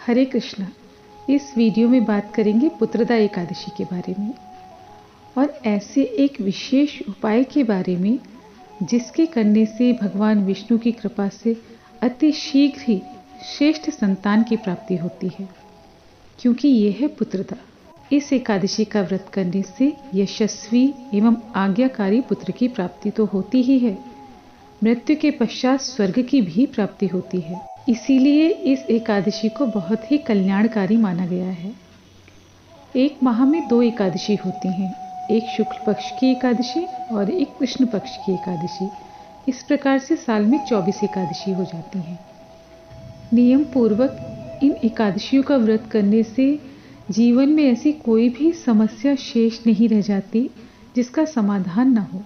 हरे कृष्णा। इस वीडियो में बात करेंगे पुत्रदा एकादशी के बारे में और ऐसे एक विशेष उपाय के बारे में जिसके करने से भगवान विष्णु की कृपा से अति शीघ्र ही श्रेष्ठ संतान की प्राप्ति होती है, क्योंकि यह है पुत्रदा। इस एकादशी का व्रत करने से यशस्वी एवं आज्ञाकारी पुत्र की प्राप्ति तो होती ही है, मृत्यु के पश्चात स्वर्ग की भी प्राप्ति होती है। इसीलिए इस एकादशी को बहुत ही कल्याणकारी माना गया है। एक माह में 2 एकादशी होती हैं, एक शुक्ल पक्ष की एकादशी और एक कृष्ण पक्ष की एकादशी। इस प्रकार से साल में 24 एकादशी हो जाती हैं। नियम पूर्वक इन एकादशियों का व्रत करने से जीवन में ऐसी कोई भी समस्या शेष नहीं रह जाती जिसका समाधान न हो।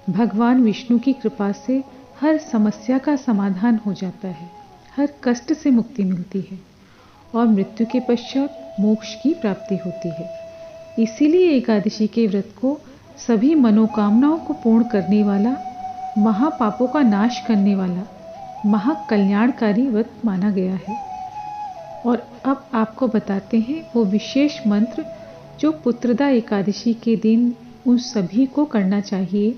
भगवान विष्णु की कृपा से हर समस्या का समाधान हो जाता है, हर कष्ट से मुक्ति मिलती है और मृत्यु के पश्चात मोक्ष की प्राप्ति होती है। इसीलिए एकादशी के व्रत को सभी मनोकामनाओं को पूर्ण करने वाला, महापापों का नाश करने वाला, महाकल्याणकारी व्रत माना गया है। और अब आपको बताते हैं वो विशेष मंत्र जो पुत्रदा एकादशी के दिन उन सभी को करना चाहिए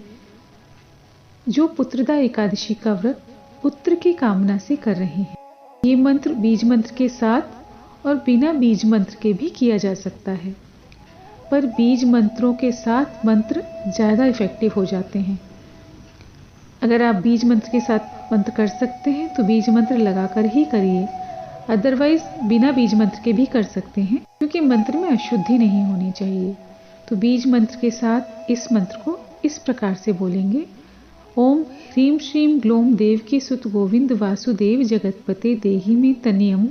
जो पुत्रदा एकादशी का व्रत पुत्र की कामना से कर रहे हैं। ये मंत्र बीज मंत्र के साथ और बिना बीज मंत्र के भी किया जा सकता है, पर बीज मंत्रों के साथ मंत्र ज़्यादा इफेक्टिव हो जाते हैं। अगर आप बीज मंत्र के साथ मंत्र कर सकते हैं तो बीज मंत्र लगाकर ही करिए, अदरवाइज बिना बीज मंत्र के भी कर सकते हैं, क्योंकि मंत्र में अशुद्धि नहीं होनी चाहिए। तो बीज मंत्र के साथ इस मंत्र को इस प्रकार से बोलेंगे: ओम ह्रीं श्रीं ग्लौम देवकी सुत गोविंद वासुदेव जगतपते देहि में तनयम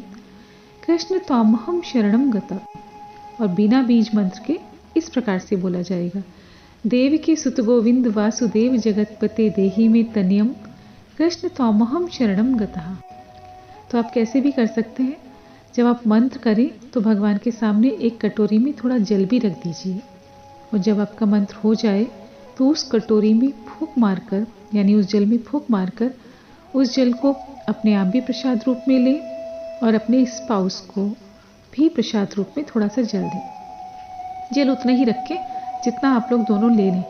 कृष्ण त्वामहं शरणं गता। और बिना बीज मंत्र के इस प्रकार से बोला जाएगा: देवकी सुत गोविंद वासुदेव जगतपते देहि में तनयम कृष्ण त्वामहं शरणं गता। तो आप कैसे भी कर सकते हैं। जब आप मंत्र करें तो भगवान के सामने एक कटोरी में थोड़ा जल भी रख दीजिए, और जब आपका मंत्र हो जाए तो उस कटोरी में फूंक मारकर, यानी उस जल में फूंक मारकर उस जल को अपने आप भी प्रसाद रूप में लें और अपने स्पाउस को भी प्रसाद रूप में थोड़ा सा जल दें। जल उतना ही रखें जितना आप लोग दोनों ले लें।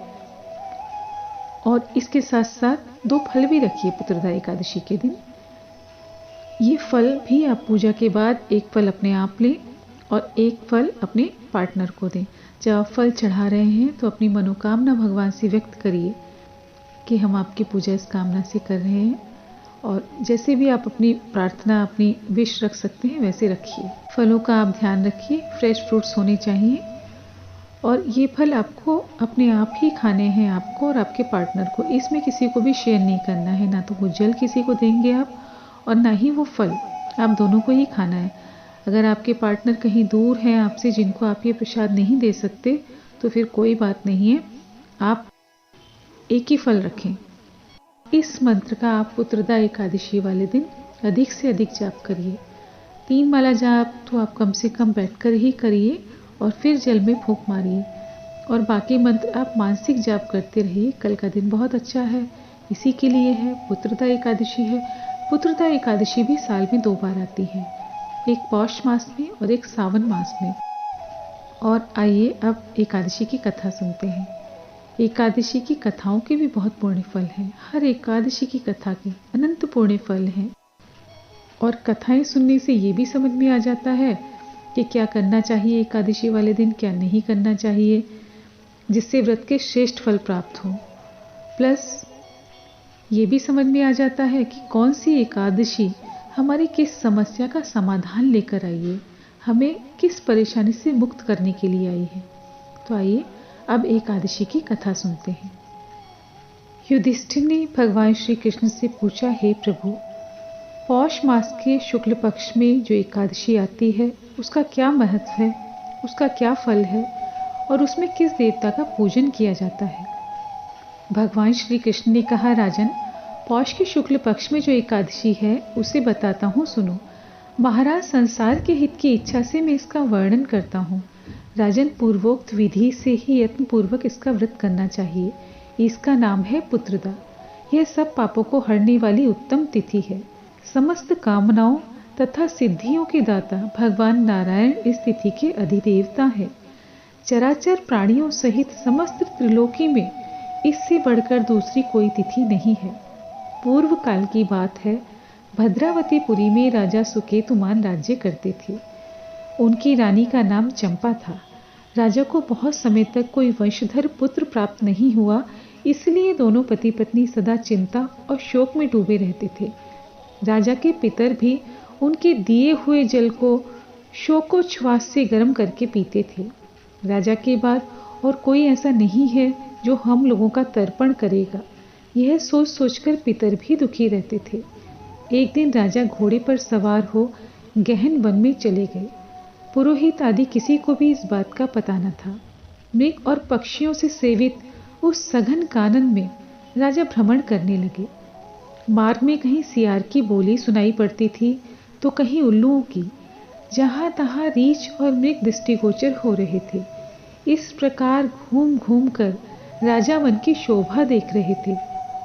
और इसके साथ साथ 2 फल भी रखिए पुत्रदा एकादशी के दिन। ये फल भी आप पूजा के बाद एक फल अपने आप लें और एक फल अपने पार्टनर को दें। जब आप फल चढ़ा रहे हैं तो अपनी मनोकामना भगवान से व्यक्त करिए कि हम आपकी पूजा इस कामना से कर रहे हैं, और जैसे भी आप अपनी प्रार्थना, अपनी विश रख सकते हैं वैसे रखिए। फलों का आप ध्यान रखिए, फ्रेश फ्रूट्स होने चाहिए, और ये फल आपको अपने आप ही खाने हैं, आपको और आपके पार्टनर को। इसमें किसी को भी शेयर नहीं करना है, ना तो वो जल किसी को देंगे आप और ना ही वो फल, आप दोनों को ही खाना है। अगर आपके पार्टनर कहीं दूर हैं आपसे, जिनको आप ये प्रसाद नहीं दे सकते, तो फिर कोई बात नहीं है, आप एक ही फल रखें। इस मंत्र का आप पुत्रदा एकादशी वाले दिन अधिक से अधिक जाप करिए। 3 माला जाप तो आप कम से कम बैठकर ही करिए और फिर जल में फूंक मारिए, और बाकी मंत्र आप मानसिक जाप करते रहिए। कल का दिन बहुत अच्छा है, इसी के लिए है, पुत्रदा एकादशी है। पुत्रदा एकादशी भी साल में 2 बार आती है, एक पौष मास में और एक सावन मास में। और आइए अब एकादशी की कथा सुनते हैं। एकादशी की कथाओं के भी बहुत पुण्य फल हैं। हर एकादशी की कथा के अनंत पुण्य फल हैं, और कथाएं सुनने से ये भी समझ में आ जाता है कि क्या करना चाहिए एकादशी वाले दिन, क्या नहीं करना चाहिए, जिससे व्रत के श्रेष्ठ फल प्राप्त हों। प्लस ये भी समझ में आ जाता है कि कौन सी एकादशी हमारी किस समस्या का समाधान लेकर आई है, हमें किस परेशानी से मुक्त करने के लिए आई है। तो आइए अब एकादशी की कथा सुनते हैं। युधिष्ठिर ने भगवान श्री कृष्ण से पूछा, हे प्रभु, पौष मास के शुक्ल पक्ष में जो एकादशी आती है उसका क्या महत्व है, उसका क्या फल है, और उसमें किस देवता का पूजन किया जाता है। भगवान श्री कृष्ण ने कहा, राजन, पौष के शुक्ल पक्ष में जो एकादशी है उसे बताता हूँ, सुनो। महाराज, संसार के हित की इच्छा से मैं इसका वर्णन करता हूँ। राजन, पूर्वोक्त विधि से ही यत्न पूर्वक इसका व्रत करना चाहिए। इसका नाम है पुत्रदा। यह सब पापों को हरने वाली उत्तम तिथि है। समस्त कामनाओं तथा सिद्धियों के दाता भगवान नारायण इस तिथि के अधिदेवता हैं। चराचर प्राणियों सहित समस्त त्रिलोकी में इससे बढ़कर दूसरी कोई तिथि नहीं है। पूर्व काल की बात है, भद्रावतीपुरी में राजा सुकेतुमान राज्य करते थे। उनकी रानी का नाम चंपा था। राजा को बहुत समय तक कोई वंशधर पुत्र प्राप्त नहीं हुआ, इसलिए दोनों पति पत्नी सदा चिंता और शोक में डूबे रहते थे। राजा के पितर भी उनके दिए हुए जल को शोकोच्छ्वास से गर्म करके पीते थे। राजा के बाद और कोई ऐसा नहीं है जो हम लोगों का तर्पण करेगा, यह सोच सोचकर पितर भी दुखी रहते थे। एक दिन राजा घोड़े पर सवार हो गहन वन में चले गए। पुरोहित आदि किसी को भी इस बात का पता न था। मृग और पक्षियों से सेवित उस सघन कानन में राजा भ्रमण करने लगे। मार्ग में कहीं सियार की बोली सुनाई पड़ती थी तो कहीं उल्लुओं की। जहां तहां रीछ और मृग दृष्टिगोचर हो रहे थे। इस प्रकार घूम घूम कर राजा वन की शोभा देख रहे थे।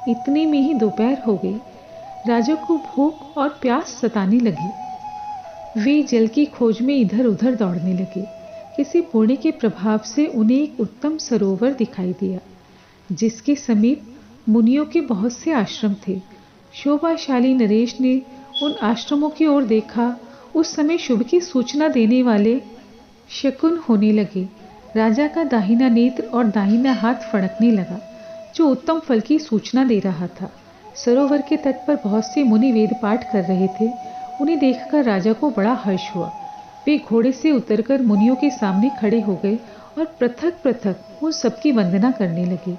इतने में ही दोपहर हो गई। राजा को भूख और प्यास सताने लगी। वे जल की खोज में इधर उधर दौड़ने लगे। किसी पुण्य के प्रभाव से उन्हें एक उत्तम सरोवर दिखाई दिया, जिसके समीप मुनियों के बहुत से आश्रम थे। शोभाशाली नरेश ने उन आश्रमों की ओर देखा। उस समय शुभ की सूचना देने वाले शकुन होने लगे। राजा का दाहिना नेत्र और दाहिना हाथ फड़कने लगा, जो उत्तम फल की सूचना दे रहा था। सरोवर के तट पर बहुत से मुनि वेद पाठ कर रहे थे। उन्हें देखकर राजा को बड़ा हर्ष हुआ। वे घोड़े से उतरकर मुनियों के सामने खड़े हो गए और पृथक पृथक उन सबकी वंदना करने लगे।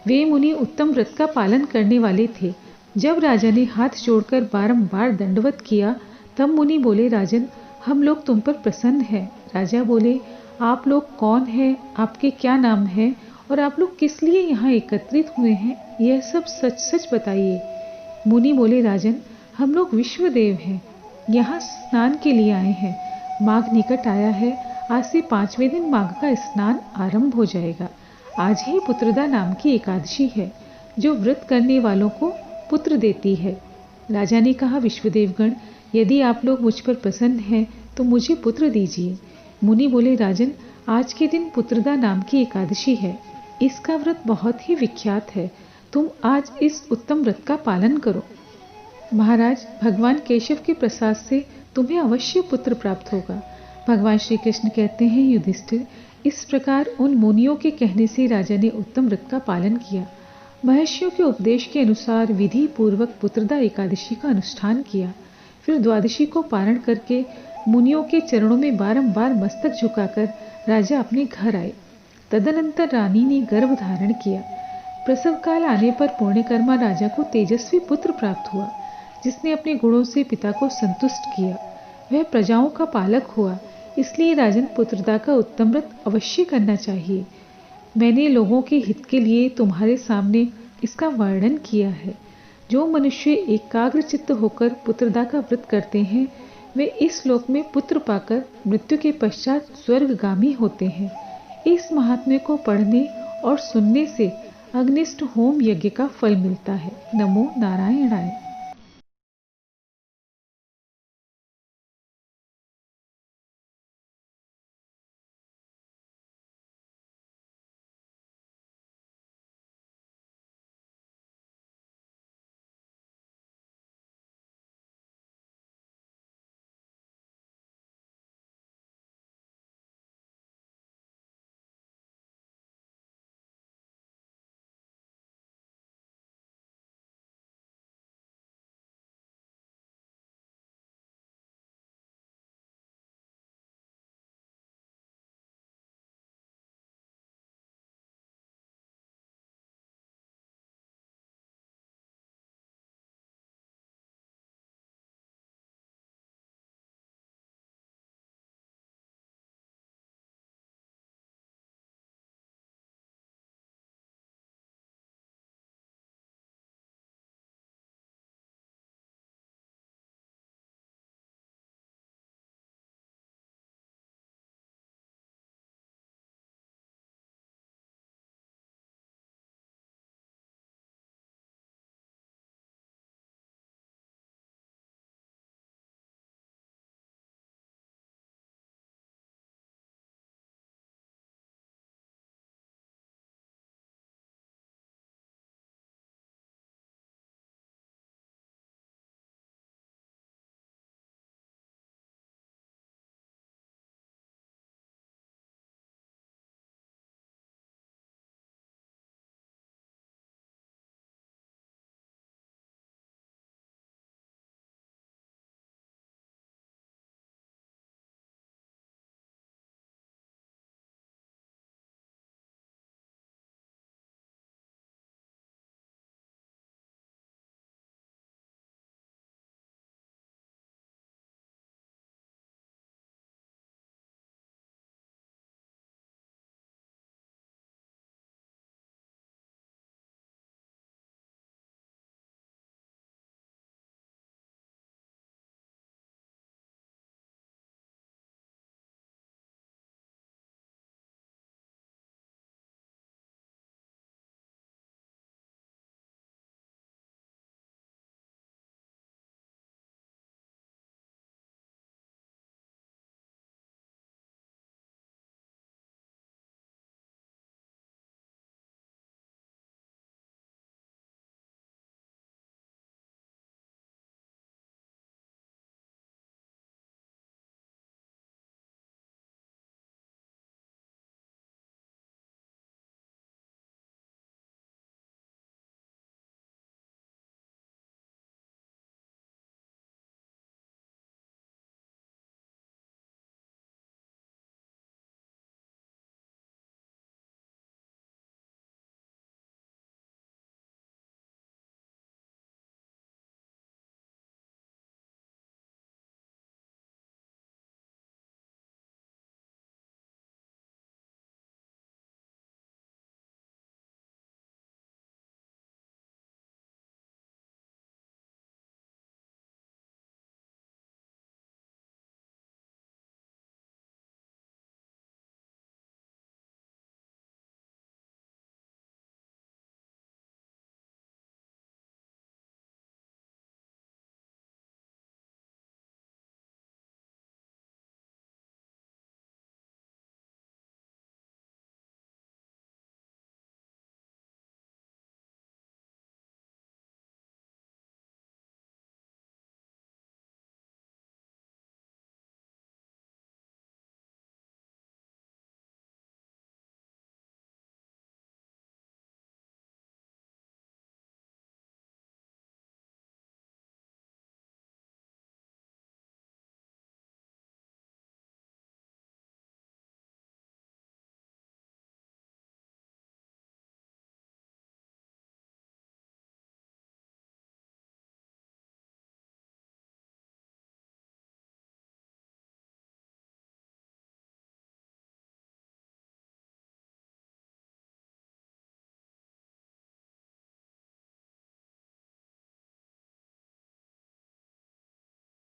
वे मुनि उत्तम व्रत का पालन करने वाले थे। जब राजा ने हाथ जोड़कर बारंबार दंडवत किया, तब मुनि बोले, राजन, हम लोग तुम पर प्रसन्न हैं। राजा बोले, आप लोग कौन हैं, आपके क्या नाम है और आप लोग किस लिए यहाँ एकत्रित हुए हैं, यह सब सच सच बताइए। मुनि बोले, राजन, हम लोग विश्वदेव हैं, यहाँ स्नान के लिए आए हैं। माघ निकट आया है। आज से 5वें दिन माघ का स्नान आरंभ हो जाएगा। आज ही पुत्रदा नाम की एकादशी है, जो व्रत करने वालों को पुत्र देती है। राजा ने कहा, विश्वदेवगण, यदि आप लोग मुझ पर प्रसन्न हैं तो मुझे पुत्र दीजिए। मुनि बोले, राजन, आज के दिन पुत्रदा नाम की एकादशी है। इसका व्रत बहुत ही विख्यात है। तुम आज इस उत्तम व्रत का पालन करो। महाराज, भगवान केशव के प्रसाद से तुम्हें अवश्य पुत्र प्राप्त होगा। भगवान श्री कृष्ण कहते हैं, युधिष्ठिर, इस प्रकार उन मुनियों के कहने से राजा ने उत्तम व्रत का पालन किया। महर्षियों के उपदेश के अनुसार विधि पूर्वक पुत्रदा एकादशी का अनुष्ठान किया। फिर द्वादशी को पारण करके मुनियों के चरणों में बारंबार मस्तक झुकाकर राजा अपने घर आए। तदनंतर रानी ने गर्भ धारण किया। प्रसव काल आने पर पुण्यकर्मा राजा को तेजस्वी पुत्र प्राप्त हुआ, जिसने अपने गुणों से पिता को संतुष्ट किया। वह प्रजाओं का पालक हुआ। इसलिए राजन, पुत्रदा का उत्तम व्रत अवश्य करना चाहिए। मैंने लोगों के हित के लिए तुम्हारे सामने इसका वर्णन किया है। जो मनुष्य एकाग्र चित्त होकर पुत्रदा का व्रत करते हैं, वे इस लोक में पुत्र पाकर मृत्यु के पश्चात स्वर्गगामी होते हैं। इस महात्म्य को पढ़ने और सुनने से अग्निष्ठ होम यज्ञ का फल मिलता है। नमो नारायणाय।